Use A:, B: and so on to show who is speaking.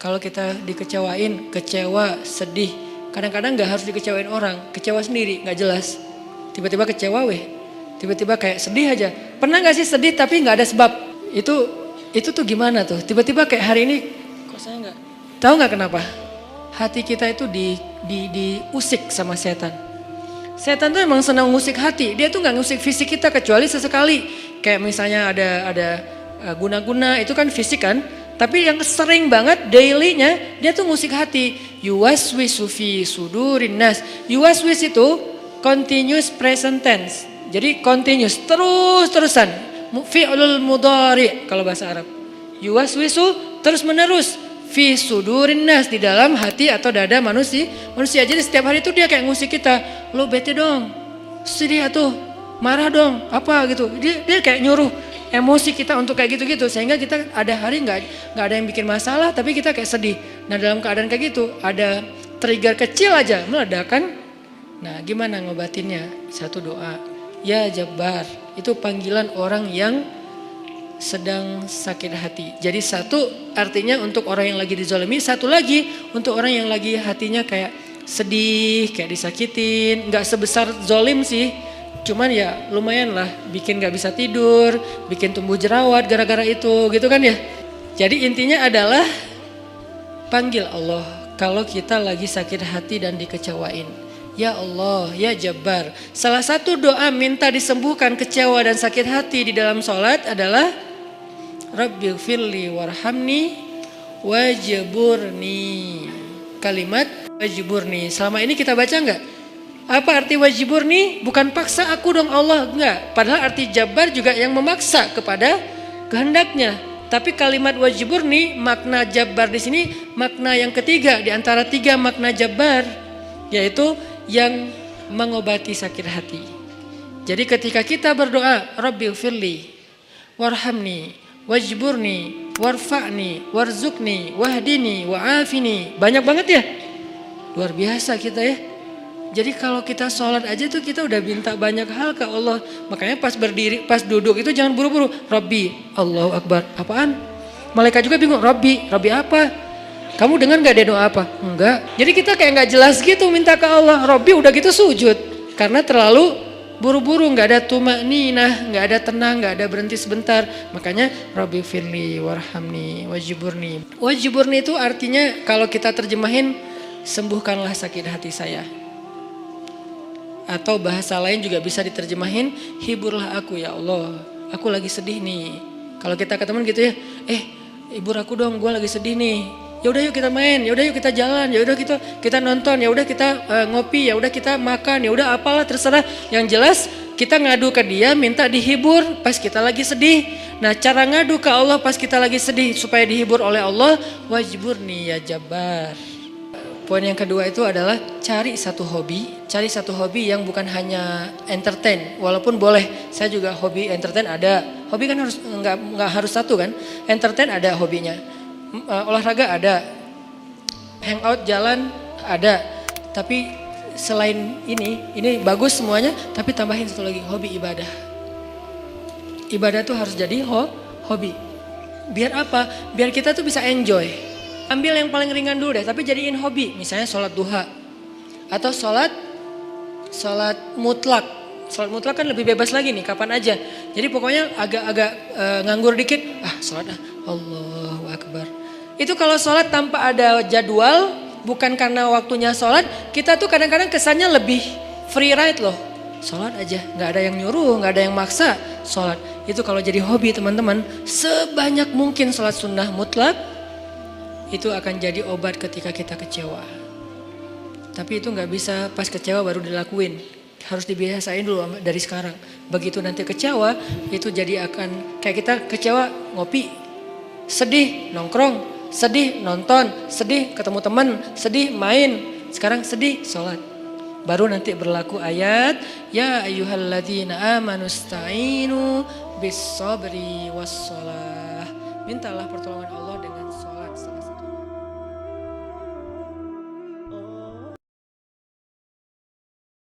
A: Kalau kita dikecewain, kecewa, sedih. Kadang-kadang gak harus dikecewain orang, kecewa sendiri, gak jelas. Tiba-tiba kecewa tiba-tiba kayak sedih aja. Pernah gak sih sedih tapi gak ada sebab? Itu tuh gimana tuh? Tiba-tiba kayak hari ini, kok saya gak? Tahu gak kenapa? Hati kita itu diusik sama setan. Setan tuh emang senang ngusik hati, dia tuh gak ngusik fisik kita kecuali sesekali. Kayak misalnya ada guna-guna, itu kan fisik kan? Tapi yang sering banget dailynya dia tuh ngusik hati. Yuwaswisu fi sudurin nas. Yuwaswis itu continuous present tense. Jadi continuous, terus-terusan. Fi'lul mudhari kalau bahasa Arab. Yuwaswisu terus menerus. Fi sudurin nas, di dalam hati atau dada manusia. Jadi setiap hari itu dia kayak ngusik kita. Lo bete dong, sedih atuh, marah dong, apa gitu. Dia kayak nyuruh emosi kita untuk kayak gitu-gitu, sehingga kita ada hari nggak ada yang bikin masalah tapi kita kayak sedih. Nah dalam keadaan kayak gitu ada trigger kecil aja meledakan. Nah gimana ngobatinnya? Satu doa, ya Jabbar, itu panggilan orang yang sedang sakit hati. Jadi satu artinya untuk orang yang lagi dizalimi, satu lagi untuk orang yang lagi hatinya kayak sedih, kayak disakitin. Nggak sebesar zolim sih, cuman ya lumayan lah, bikin gak bisa tidur, bikin tumbuh jerawat gara-gara itu gitu kan ya. Jadi intinya adalah panggil Allah kalau kita lagi sakit hati dan dikecewain. Ya Allah, ya Jabbar. Salah satu doa minta disembuhkan kecewa dan sakit hati di dalam sholat adalah Rabbighfirli warhamni wajburni. Kalimat wajburni selama ini kita baca enggak? Apa arti wajiburni? Bukan paksa aku dong Allah, enggak. Padahal arti Jabbar juga yang memaksa kepada kehendaknya. Tapi kalimat wajiburni, makna Jabbar di sini makna yang ketiga di antara tiga makna Jabbar, yaitu yang mengobati sakit hati. Jadi ketika kita berdoa, Rabbighfirli warhamni wajburni warfa'ni warzukni wahdini wa'afini. Banyak banget ya. Luar biasa kita ya. Jadi kalau kita sholat aja tuh kita udah minta banyak hal ke Allah. Makanya pas berdiri, pas duduk itu jangan buru-buru. Rabbi, Allahu Akbar. Apaan? Malaikat juga bingung. Rabbi apa? Kamu dengar gak dia doa apa? Enggak. Jadi kita kayak gak jelas gitu minta ke Allah. Rabbi udah gitu sujud. Karena terlalu buru-buru, gak ada tumakninah, gak ada tenang, gak ada berhenti sebentar. Makanya Rabbi firli warhamni wajiburni. Wajiburni itu artinya kalau kita terjemahin, sembuhkanlah sakit hati saya. Atau bahasa lain juga bisa diterjemahin, hiburlah aku ya Allah, aku lagi sedih nih. Kalau kita ke teman gitu ya, hibur aku dong, gue lagi sedih nih. Ya udah yuk kita main, ya udah yuk kita jalan, ya udah kita nonton, ya udah kita ngopi, ya udah kita makan, ya udah apalah terserah. Yang jelas kita ngadu ke dia, minta dihibur pas kita lagi sedih. Nah cara ngadu ke Allah pas kita lagi sedih supaya dihibur oleh Allah, wajiburni ya Jabbar. Poin yang kedua itu adalah cari satu hobi yang bukan hanya entertain. Walaupun boleh, saya juga hobi entertain ada. Hobi kan harus nggak harus satu kan. Entertain ada hobinya, olahraga ada, hangout jalan ada. Tapi selain ini bagus semuanya. Tapi tambahin satu lagi, hobi ibadah. Ibadah tuh harus jadi hobi. Biar apa? Biar kita tuh bisa enjoy. Ambil yang paling ringan dulu deh, tapi jadiin hobi. Misalnya sholat duha. Atau sholat mutlak. Sholat mutlak kan lebih bebas lagi nih, kapan aja. Jadi pokoknya agak nganggur dikit. Sholat Allahu Akbar. Itu kalau sholat tanpa ada jadwal, bukan karena waktunya sholat. Kita tuh kadang-kadang kesannya lebih free ride loh. Sholat aja, gak ada yang nyuruh, gak ada yang maksa. Sholat, itu kalau jadi hobi teman-teman. Sebanyak mungkin sholat sunnah mutlak. Itu akan jadi obat ketika kita kecewa. Tapi itu gak bisa pas kecewa baru dilakuin. Harus dibiasain dulu dari sekarang. Begitu nanti kecewa, itu jadi akan kayak kita kecewa ngopi. Sedih nongkrong, sedih nonton, sedih ketemu teman, sedih main. Sekarang sedih sholat. Baru nanti berlaku ayat, ya ayyuhalladzina amanusta'inu bis sabri was shalah. Mintalah pertolongan Allah